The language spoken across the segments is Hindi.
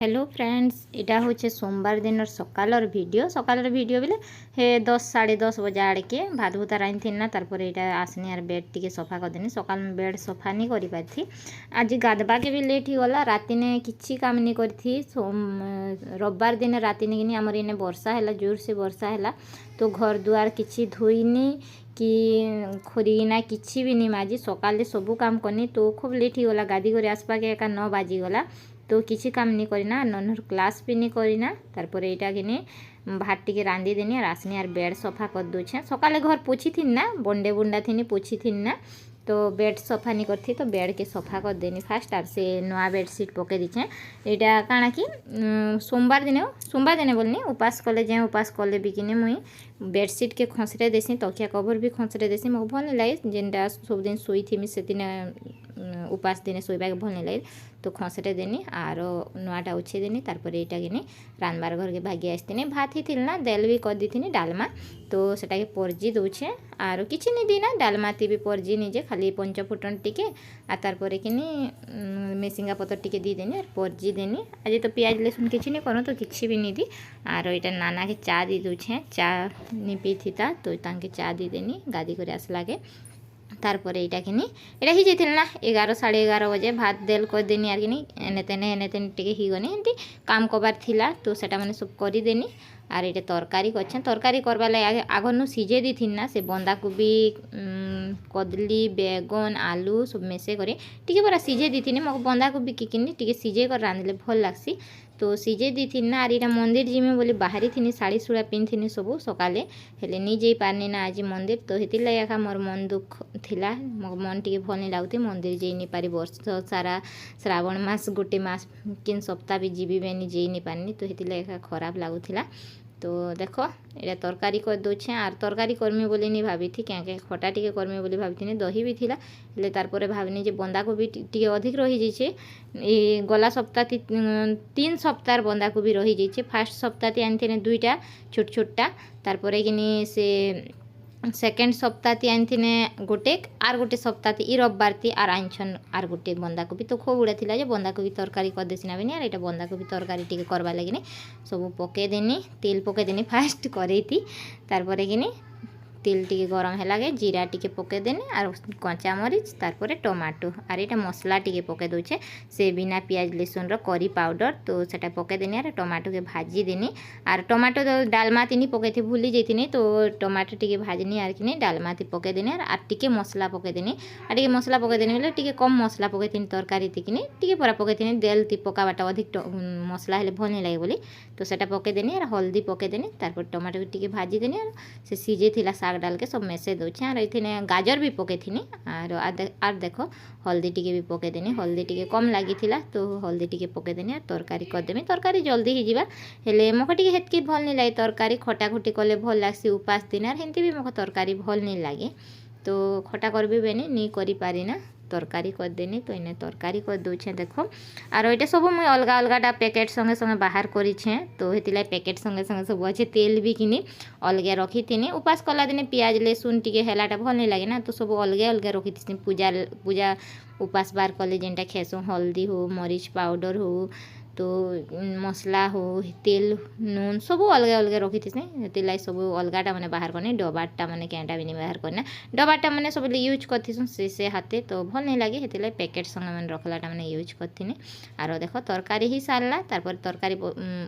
हेलो फ्रेंड्स, इटा हूँ सोमवार दिन सकालर वीडियो बेले हे 10 साढ़े 10 बजे आड़ के भात भूता रांधी थी ना। तार यहाँ आसनी यार बेड टी सफा करदेनी। सकाल में बेड सफा नहीं कर पारी। आज गाधवा के भी लेट ही गला। राति ने किसी काम नहीं करी। रविवार दिन राति ने कि आमर इने वर्षा है, जोर से वर्षा है, तो घर दुआर किसी धोईनी कि खोरीना किसी भी नहीं माजी। सकाले सबू काम करनी तो खूब लेट ही गला। गादी कर आसपा के 9 बाजीगला तो किसी काम नहीं करना। ननर क्लास भी नहीं करना। तारपर यहाँ कि भात टी रांधी देनी और आसनी यार बेड सफा कर दूचे। सकाले घर पोछी थी ना, बंडे बुंडा थी पोछी थी ना, तो बेड सफा नहीं करती तो बेड के सफा कर देनी फास्ट। आर से नुआ बेडसीट पके दीचे। यहाँ काଣା कि सोमवार दिन बोलनी उपास कले जाए। उपास कले भी किने मुई बेडसीट के खसरे देसी, तकिया कवर भी खसरे देसी। मोक भल नहीं लगे। जेनटा सब दिन सोई थी से दिन उपास दिन शोबा के भल नहीं लगे तो खसरे देनी और नुआटा उछे देनी। तारपर यहाँ कि रांधबार घर के भागी आसती। भात ही थी ना, दाल भी कर दी थी डालमा, तो सेटा के परजी दूचे और किसी नहीं दीना। डालमा ती भी परजी निजे खाली पंचफुटन टिके तारपर कि मेसिंगा पतर टिके दी देनी और परजी देनी। आज तो प्याज लहसुन किसी नहीं करूँ तो किसी भी नहीं दी। और यहाँ नाना के चा दी दूचे। चा नहीं पी थी तो तांके चा दी देनी गादी कर आसला के। तारपर यहाँ कि ही जाती ना 11 साढ़े 11 बजे भात देल कर देनी। आर कि एने तेने टे ही गनी एमती काम कबार थिला तो सेटा मैंने सब कर देनी। और ये तरकारी कर तरकारी करवा लगे आगनु सीझे दी थी ना। से बंदा कोबी कदली बेगन आलू सब मिसे कर पूरा सीझे दी थी। मो बंदा कोबी किनी सीझे कर रांधले भल लगसी तो सीझे दी थी ना। और यहाँ मंदिर जिमे बोली बाहरी थी साड़ी सुड़ा पिंधि सबू सकाले हेले नहीं जा पारनी ना आज मंदिर। तो ये मोर मन दुख थिला। मो मन टी भल नहीं लगुथी मंदिर जा नहीं पारी। वर्ष सारा श्रावण मास गोटे मास किन सप्ताह भी जीवी बेनी जा नहीं पारनी तो ये खराब लगुला। तो देखो ये तरकारी कर दूचे। और तरकारी कर्मी बोली नहीं भाभी थी क्या खटा टी कर्मी बोली भाभी थी। दही भी थिला हेले तारपर भावनी जे बंदा कोबी टी अधिक रही जाइए। गला सप्ताह 3 सप्ताह बंदा कोबी रही जाइए। फास्ट सप्ताह आनी 2टा छोट छोटा। तारपर कि से सेकेंड सप्ताह आनी गोटे आर गोटे सप्ताह ई रविवार थी और आनछन आर गोटे बंदा कोबी तो खूब गुड़ा थिला जे बंदा कोबी तरकारी कर देसी ना बेनी। और यहाँ बंदा कोबी तरकारी टी करवा लगे सब पके देनी। तेल पके देनी फास्ट करे थी। तारपर कि तेल टी गरम है लगे जीरा टी पके देनी और कच्चा मरीच तारपर टमाटो और यहाँ मसला टी पके दूचे से बिना प्याज लहसुन करी पाउडर तो सेटा पके देनी और टमाटो के भाजी देनी। और टमाटो तो डालमा तीनी पके थी भूली जाती तो टमाटो टी भाजनी और कि डालमा ती पके देनी और टी मसला पके देनी। और टी मसला पके देनी बोले टी कम मसला पके थी तरकारी थी टी पूरा पके थी देल ती पकाटा अधिक मसला हेल्ले भल नहीं लगे बोली तो सेटा पके देनी और हल्दी पके देनी। तारपर टमाटो टी भाजी देनी और से सीझे थिला साग डाल के सब मेसे दूचे। और ये गाजर भी पके थी और देखो हल्दी टी भी पके देनी। हल्दी टी कम लगी थिला तो हल्दी टी पके देनी और तरकारी करदेमी। तरकारी जल्दी ही जावा हेले मोके टी हेतकी भल नहीं लगे। तरकारी खटा खुटी कले भल लगसी उपास दिन और हेमती भी मोके तरकारी भल नहीं लगे तो खटा कर भी बेनी नहीं करी पारी ना तरकारी कर देनी। तो इन्हें तरकारी कर दूचे देखो। और ये सब मुझे अलग अलगटा पैकेट संगे संगे बाहर करें तो ये पैकेट संगे संगे सब अच्छे तेल भी किनी अलग रखी थी। उपास कला दिन प्याज लहसुन टी हेलाटा भल नहीं लगे ना तो सब अलग अलग रखी थी। पूजा उपास बार कले जेनटा खेसो हल्दी हो मरीच पाउडर हो तो मसला हो तेल नून सब अलग अलग रखी थी। सब अलगाटा मैंने बाहर करनी डबाटा मैंने क्या भी नहीं बाहर करना। डबाटा मैंने सब यूज करती से हाथे तो भल नहीं लगे से पैकेट संगे मैंने रखलाटा मैंने यूज करती। और देखो तरकारी ही सारला तारपर तरकारी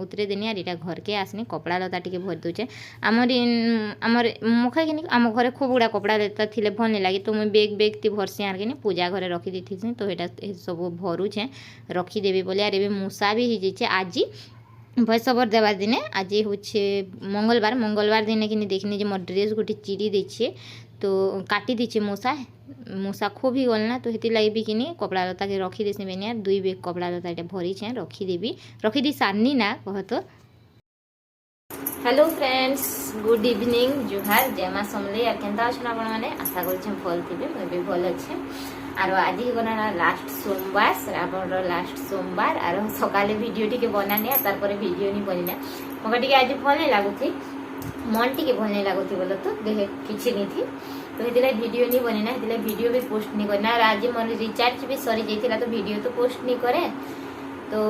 उतरे देनी। और यहाँ घर के आसनी कपड़ा लता टी भर दूचे। आमर मुखे कि आम घर खूब गुड़ा कपड़ा लता थे भल नहीं लगे तो मुझे बेग ती भरसी आर कि पूजा घरे रखी दी थी तो यहाँ सब भरुचे रखीदेवी बोले। और मूसा भी हो जाइए आज भैंस खबर देवार दिन आज हूँ मंगलवार दिन कि देखनी जे मोर ड्रेस गोटे चिरी देछे तो काटी दीचे मूसा खूब ही गलना तो हेती लगे भी कि कपड़ा लता के रखी देसी बेनी। यार 2 बेग कपड़ा लता ये भरी रखीदेवी रखीदी सारनी ना कह तो। हेलो फ्रेंड्स गुड इवनिंग जुहार जय माँ समले और केनता अच्छा आपण मैंने आशा कर भल थे मुझे भी भल अच्छे। और आज ही बना लास्ट सोमवार श्रावण लास्ट सोमवार और सकाले वीडियो टी बनानी तारपर वीडियो नहीं बनना मगर टी आज भल नहीं लगुथी मन टी भल नहीं लगुथी बोलो तो देह किसी नहीं थी तो ये वीडियो नहीं बनना वीडियो भी पोस्ट नहीं करना। और आज मोर रिचार्ज भी सरी जाइए तो वीडियो तो पोस्ट नहीं करे तो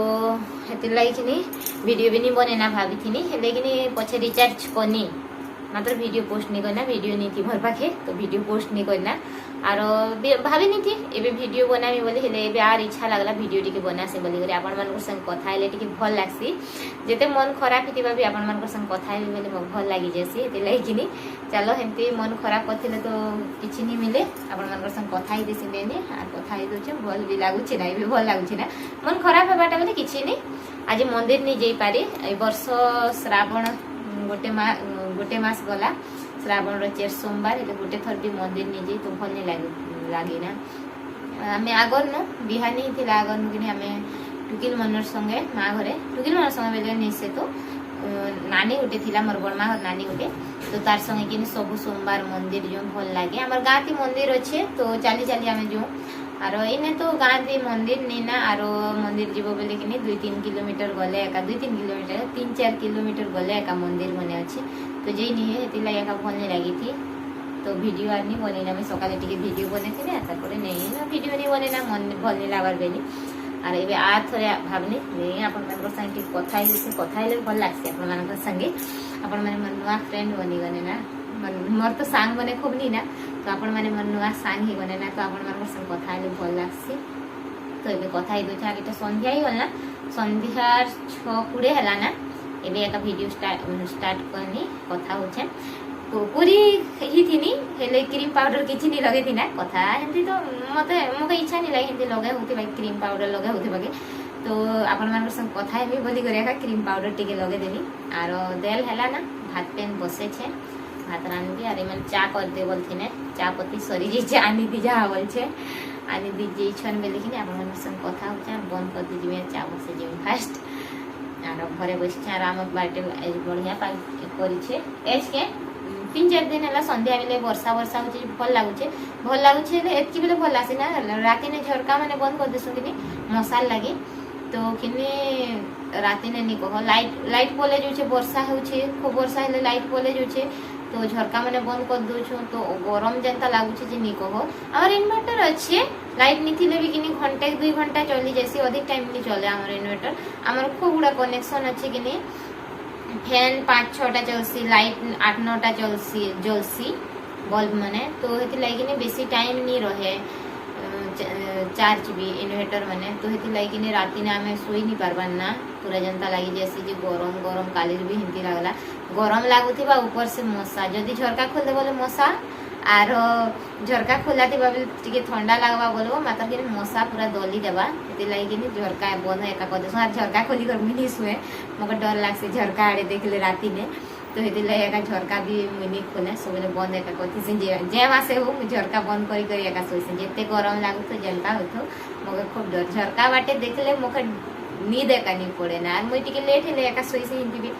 हेतिर लगी कि वीडियो भी नहीं बने ना भाभी थी लेकिन पछे रिचार्ज करनी मात्र वीडियो पोस्ट नहीं करना वीडियो नहीं थी मोर पाखे तो वीडियो पोस्ट नहीं करना आर भाभी नहीं थी एबे वीडियो बनामी बोले हेले एबे आर इच्छा लागला वीडियो टिके बनासे बोली करे आपण मान संग कथा हेले टिके भल लागसी जेते मन खराब हितिबा भी आपण मान संग कथा हेले बोले भल लागी जेसी एते लागिनी चलो हेंती मन खराब करथिले तो किछि नहीं मिले आपण मान संग कथा ही देसी देनी आ कथा ही दोचे भल भी लागु छी ना एबे भल लागु छी ना मन खराब हेबाटा बोले किछि नहीं आज मंदिर नहीं जाई पारे ए वर्ष श्रावण गोटे मास गला श्रावण रो सोमवार એટલે गोटे थर भी मंदिर नहीं जाई तो भल नहीं लागी ना आम आगर न बिहानी थी आगर कि आम टुकिल मनर संगे माँ घरे टुकिल मनर संगे बेले नहीं से तो नानी गोटे थी मोर बड़मा घर नानी गोटे तो तार संगे कि सब सोमवार मंदिर जो भल लगे आम गाँ थी मंदिर अच्छे तो चली चली आम जो आर इने तो गाँ थी मंदिर नहीं ना आरो मंदिर जीव बोले कि 2-3 किलोमीटर गले एका 2-3 किलोमीटर 3-4 किलोमीटर गले एका मंदिर बने अच्छे तो जे नहीं है एका भल नहीं लगी थी तो वीडियो आर नहीं बने ना सकाले टिके वीडियो बने थे तापर नहीं ना वीडियो नहीं बने ना मन भल नहीं लागार बेली आर ए आ थोड़े भावनी नहीं आपण संगे कथा हेले भल लागसी आपण संगे आपण मैंने नुआ फ्रेंड बनी गने ना मोर तो सांग बने खूब नहीं ना तो आपण मैंने मन नुआ सांग ही बने ना तो आपण मान संगे कथा हेले भल लागसी तो ये कथा ही दूसरा आगे संध्या ही गल ना संध्या 6:20 है ना एबे एक वीडियो स्टार्ट करनी कथा होछे तो पूरी ही थी नी हेले क्रीम पाउडर किछि नहीं लगे थी ना कथा हेंती तो मते इच्छा नहीं लगे हेंती लगे होती भाई क्रीम पाउडर लगे होती बाकी तो आपण मान संग कथा हेबी बोली करे का क्रीम पाउडर टिके लगे देनी आरो देल हैला ना भात पेन बसे छे भात रांधी आरे मन चा कर दे बोलथि ने चा पत्ती सरी जे छे आनी दी जा बोल छे आनी दी जे छन बेले कि आपण मान संग कथा होचा बंद कर दी जिमे चा बसे जिमे फास्ट आरो घरे बसि छे आराम बाटे बढ़िया पाई करी छे एज के 3-4 दिन है संध्या बेले वर्षा हो भल लगुचे एतकी बेले भल आसे ना राति ने झरका मैंने बंद कर देसु कि मशाल लगी तो किने राति ने नहीं कह लाइट पले जो वर्षा होचे खूब वर्षा हेले लाइट पले जो तो झरका मैंने बंद कर दूछु तो गरम जनता लगुचे जे नहीं कह आमर इन्वर्टर अच्छे लाइट नहीं थिले भी कि घंटे 2 घंटा चली जैसी अधिक टाइम नहीं चले आमर इन्वर्टर आमर खूब गुड़ा कनेक्शन अच्छे कि फैन 5-6टा चलसी लाइट 8-9टा जलसी बल्ब माने तो हेति लागिने बेसी टाइम नहीं रहे चार्ज भी इन्वर्टर माने तो हेति लागिने राति ना हमें सोई नहीं पारबान ना पूरा जनता लगी जैसे जे गरम काली भी हिंदी लागला गरम लागुथिबा ऊपर से मशा जदि झरका खोल दे बोले मशा आर झरका खोला थी टे ठंडा लगवा बोलो मात्र कि मशा पूरा दली देवा से लगे झरका बंद एका कर देसु झरका खोली कर मुझे शुए मगर डर लगसे झरका आड़े देखले राति ने तो ये लगे झरका भी मुझे खोले सब बंद एका करती जे मासे हो झरका बंद कर एका शोसी जिते गरम लगू तो जनता हो मगर खूब डर झरका बाटे देखले मुखे नींद एका नहीं पड़े ना मुझे टे लेट है एका शोसी हिंदी भी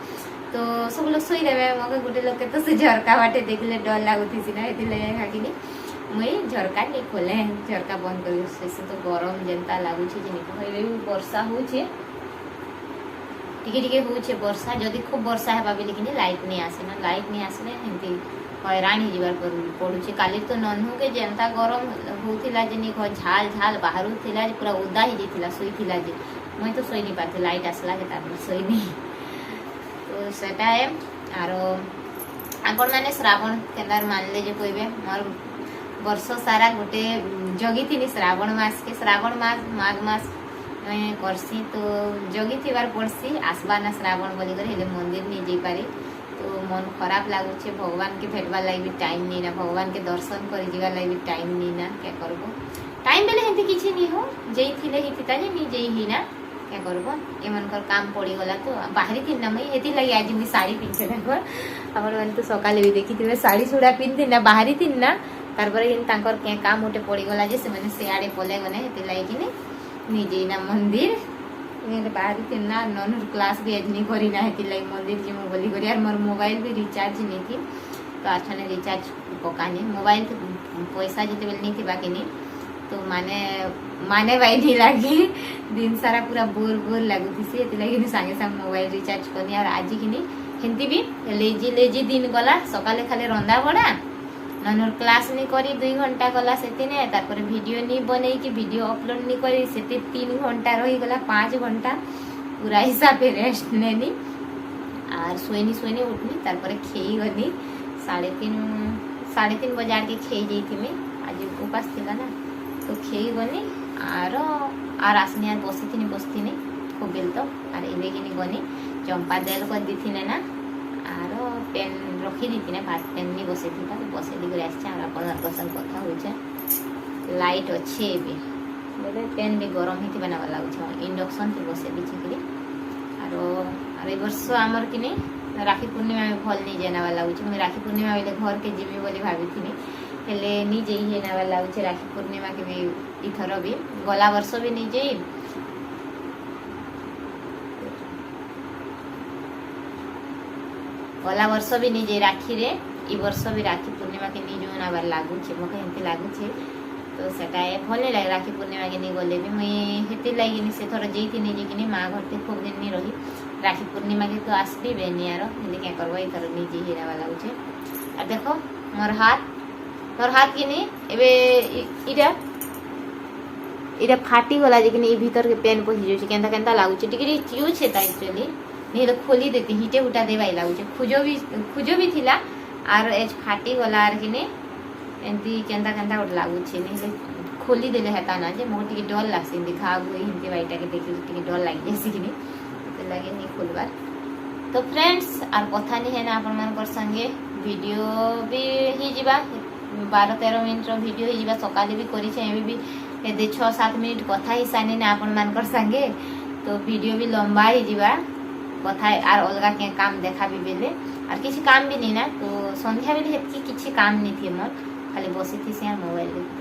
तो सब लोग सोई देवे मगर गोटे लोग के तो से झरका बाटे देखले डर लगुथी सीना ये लगे कि मुई झरका नहीं खोले झरका बंद कर तो गरम जनता लगुच वर्षा हो टिके वर्षा जदि खूब वर्षा है लेकिन लाइट नहीं आसे ना लाइट नहीं आसले एमती हैरान हो पड़ुचे काली तो नन्हु के जनता गरम होता जे झाल झाल बाहर पूरा उदा ही जाता शोला जे मुई तो शोई नहीं पाती लाइट आसला शोई नहीं तो सेटा है आर आपण मैंने श्रावण केदार मानले जो कहे मोर वर्ष सारा गोटे जगी थी श्रावण मास के श्रावण मास माघ मास मैं करसी तो जगी थी पड़सी आसबा ना श्रावण बोली कर मंदिर नहीं जा पारी तो मन खराब लगुचे भगवान के भेटवार लगे भी टाइम नहीं ना भगवान के दर्शन कर जीवार लगे भी टाइम नहीं ना क्या करबो टाइम बेले हेती किछि नहीं हो जई थिले हिता जे नहीं जई ही ना क्या करबो एमनकर काम पड़ी गला तो बाहरी थी ना मैं हेती लगे आज मी साड़ी पिनथे ना हमर मन तो सकाले भी देखी थी साड़ी सुड़ा पिनथे ना बाहरी थी ना तारपर तांकर के काम उठे पड़ी गला जे से माने से आड़े पले गने हेती लगे कि नहीं ना मंदिर बाहरी थी ना नन क्लास भी आज नहीं करी ना हेती लगे मंदिर जी मो बोली करी यार मोर मोबाइल भी रिचार्ज नहीं थी तो अच्छा ने रिचार्ज पकानी मोबाइल पैसा जिते बेले नहीं थी बाकी नहीं तो माने भाई नहीं लगे दिन सारा पूरा बोर बोर लगुथी से लगे सागे सागे मोबाइल रिचार्ज करनी और आज कि नहीं हेंती भी लेजी दिन गला सकाले खाली रंधा बड़ा ननर क्लास नहीं करी 2 घंटा गला से वीडियो नहीं बनई कि वीडियो अपलोड नहीं करी से 3 घंटा रही गला 5 घंटा पूरा हिसाब पे रेस्ट नेनी और सोनी उठनी तारपर खेई गनी 3:30 बजे आके खेई जाती मैं आज उपास थिला ना तो खेई गनी और आसनी यार बसती खूब बेल तो और एवे कि गनी चंपा देल कर दी थी ना और पेन रखी दी ना भात पेन नहीं बसे थी बसे दी पसंद कथा हो लाइट अच्छे भी बोले पेन भी गरम ही बना लगे इंडक्शन थी बसे दी और वर्ष आमर कि राखी पूर्णिमा में भल नहीं जाना लगे मुझे राखी पूर्णिमा बेले घर के जीवी बोली भाभी हेले नहीं जाई ना लगे राखी पूर्णिमा के भी इथर भी गला वर्ष भी नहीं जाई गला वर्ष भी नहीं जाई राखी रे ई वर्ष भी राखी पूर्णिमा के नहीं जो ना लगुचे मके एमती लगुचे तो सेटा भल नहीं लगे राखी पूर्णिमा के नहीं गले भी मुझे लगे से थर जाती नहीं माँ घर से खूब दिन नहीं रही राखी पूर्णिमा के तो आसबी बेनी यार क्या करब ये नहीं जी हेरा लगे और देख मोर हाथ कि नहीं इटा फाटी गला जे कि भीतर के पेन पशि जाऊँ केन्ता केन्ता लगुचे टिके चियूछ एक्चुअली नहीं तो खोली देती हिटे उठा देवा लगुचे खुजो भी थिला और एज फाटी गला कि नहीं एमती केन्ता केन्ता गोटे लगुचे नहीं खोली देले हेता ना जे मोर टिके डर लागसी घा घुई हिंदी बाईटा के देखी टिके डर लग जासी कि नहीं लगे नहीं खोलबार तो फ्रेंड्स और कथा नहीं है ना आपण मान संगे वीडियो भी ही जीवा 12-13 मिनट वीडियो ही जीवा सकाले भी करी भी 6-7 मिनट कथा ही सानी ना आपण मान संगे तो वीडियो भी लंबा ही जीवा कथा और अलग क्या काम देखा भी बेले और किसी काम भी नहीं ना तो संध्या बेले हेतकी किसी काम नहीं थी मोर खाली बसी थी से मोबाइल देखी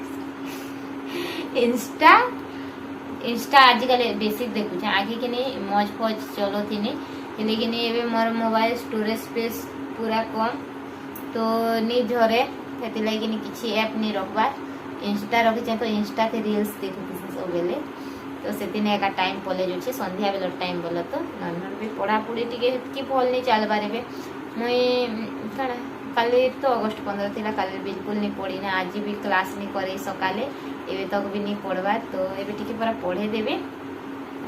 इंस्टा आजिकल बेसिक देखुचे आगे कि नहीं मौज फौज चलो थी नहीं लेकिन ये मोर मोबाइल स्टोरेज स्पेस पूरा कम तो नहीं झरे से लगे किसी ऐप नहीं रखबार इंस्टा रखी तो इंस्टा के रील्स देखुची सब बेले तो से एका टाइम पले जाऊे संध्या बेल टाइम बोल तो नन्हर भी पढ़ापढ़ी टी भल नहीं चलबार मुई कण काली तो अगस्ट 15 थी काली बिल्कुल नहीं पढ़ी ना आज भी क्लास नहीं करे सकाले एवं तक भी नहीं पढ़वार तो ये टी पूरा पढ़े देवे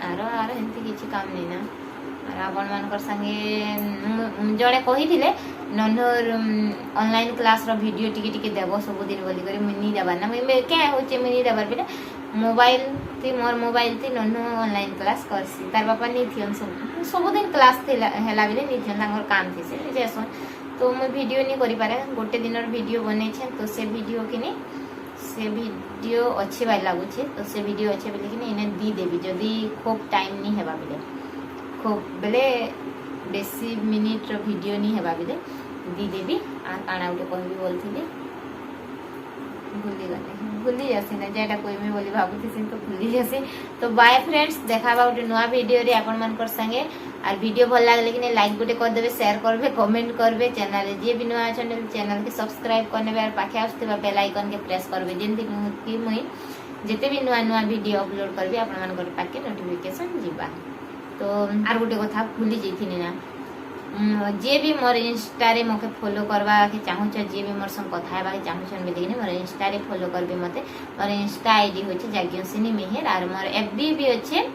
आर एमती किसी काम नहीं ना और आपण मान संगे जड़े कही नन्हर ऑनलाइन क्लास रो वीडियो टिके देव सबुदिन बोलिक मुझे देवार ना मुझे क्या हो मुझे देवार बेटा मोबाइल थी मोर मोबाइल थी नन्हु ऑनलाइन क्लास करसी तार बापा नहीं थी सबुदिन क्लास है बेले नहीं काम थी से जेसन तो मुझे वीडियो नहीं करी पारे गोटे दिन वीडियो बने तो से वीडियो कि नहीं से वीडियो अच्छे बाई लगुचे तो से वीडियो अच्छे बोले कि इन्हें दी देवी जदि खूब टाइम नहीं है बेले खूब बेले बेसी मिनिट वीडियो नहीं है बेले दी देवी आ काना गोटे कहबी बोलती भूली जासी ना जेटा कोई मैं बोली भावुथी तो भूली जासी तो बाय फ्रेंड्स देखा गोटे नुआ वीडियो रे आपण मान संगे और वीडियो भल लगे कि लाइक गोटे करदे शेयर करबे कमेंट करबे चैनल जी भी नुआ चैनल के सब्सक्राइब करने और पाखे आसुवा बेल आइकन के प्रेस करबे जेंति कि मुई जेते भी नुआ नुआ वीडियो अपलोड करबे आपण मान पाखे नोटिफिकेशन जीवा तो आर गोटे कथा भूली जाइथिनी ना जे भी मोर इंस्टा रे मोके फॉलो करवा के चाहूछ जे भी मोर संग कथा हेबा के चाहूछन बेले कि मोर इंस्टा रे फॉलो करबे मते मोर इंस्टा आईडी होचे जाग्यसिनी मेहर और मोर एफबी भी अच्छे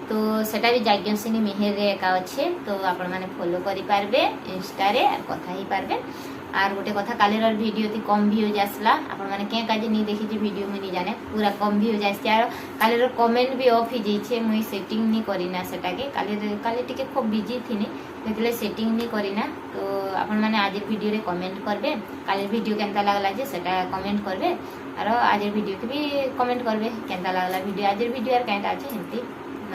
तो सेटा भी जाग्यसिनी मेहर रे एका अच्छे तो आपण माने फॉलो करि पारबे इंस्टा रे और कथा ही पारबे और गोटे कथा कालीर वीडियो थी कम व्यूज आसला आपण माने के काजे नहीं देखी जे वीडियो मुई नहीं जाने पूरा कम व्यूज आसी यार कालीर कमेंट भी ऑफ ही जाइछे मुई सेटिंग नहीं करिना सेटा के काली टिके खूब बिजी थिनी देखले सेटिंग नहीं करिना तो आपण माने आज वीडियो रे कमेंट करबे काली वीडियो केनता लागला जे सेटा कमेंट करबे और आज वीडियो के भी कमेंट करबे केनता लागला वीडियो आज वीडियो यार केनता अछि हिंदी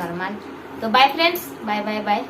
नॉर्मल तो bye friends bye bye bye.